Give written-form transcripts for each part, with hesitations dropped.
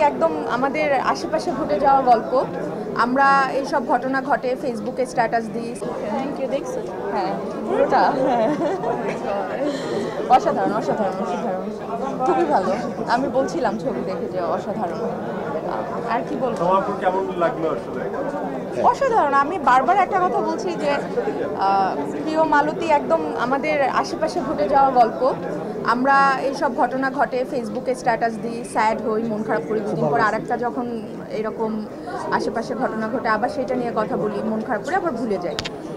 একদম আমাদের আশেপাশে ঘটে যাওয়া গল্প। আমরা এই সব ঘটনা ঘটে ফেসবুকে স্ট্যাটাস দিই। Thank you. দেখছো? হ্যাঁ, পুরোটা। অসাধারণ অসাধারণ অসাধারণ, খুবই ভালো। আমি বলছিলাম ছবি দেখে যে অসাধারণ। আর কি বলবো, কেমন লাগলো আসলে? অসাধারণ। আমি বারবার একটা কথা বলছি যে প্রিয় মালতী একদম আমাদের আশেপাশে ঘটে যাওয়া গল্প। আমরা এই সব ঘটনা ঘটে ফেসবুকে স্ট্যাটাস দিই, স্যাড হই, মন খারাপ করি, দুদিন পর আরেকটা যখন এরকম আশেপাশে ঘটনা ঘটে আবার সেটা নিয়ে কথা বলি, মন খারাপ করে আবার ভুলে যাই।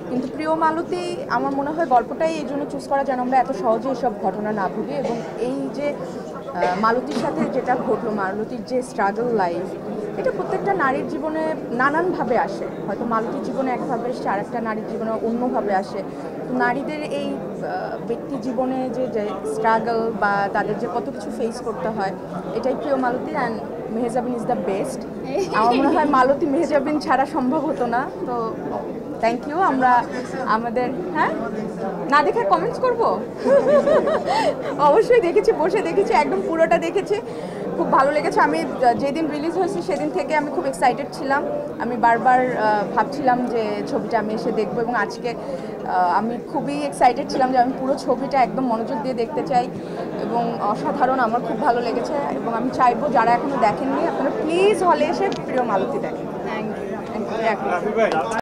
কিন্তু প্রিয় মালতী আমার মনে হয় গল্পটাই এই জন্য চুজ করা যেন আমরা এত সহজে এইসব ঘটনা না ভুলি। এবং এই যে মালতীর সাথে যেটা ঘটলো, মালতীর যে স্ট্রাগল লাইফ, এটা প্রত্যেকটা নারীর জীবনে নানানভাবে আসে। হয়তো মালতীর জীবনে একভাবে এসছে, আর একটা নারীর জীবনে অন্যভাবে আসে। নারীদের এই ব্যক্তি জীবনে যে স্ট্রাগল বা তাদের যে কত কিছু ফেস করতে হয়, এটাই প্রিয় Malati. And Mehjabin is the best. আমার মনে হয় মালতী মেহেজাবিন ছাড়া সম্ভব হতো না। তো থ্যাংক ইউ। আমরা আমাদের না দেখে কমেন্টস করব? অবশ্যই দেখেছি, বসে দেখেছি, একদম পুরোটা দেখেছি, খুব ভালো লেগেছে। আমি যেদিন রিলিজ হয়েছে সেদিন থেকে আমি খুব এক্সাইটেড ছিলাম। আমি বারবার ভাবছিলাম যে ছবিটা আমি এসে দেখবো, এবং আজকে আমি খুবই এক্সাইটেড ছিলাম যে আমি পুরো ছবিটা একদম মনোযোগ দিয়ে দেখতে চাই। এবং অসাধারণ, আমার খুব ভালো লেগেছে। এবং আমি চাইবো যারা এখনো দেখেননি আপনারা প্লিজ হলে এসে প্রিয় মালতী দেখেন। Thank you.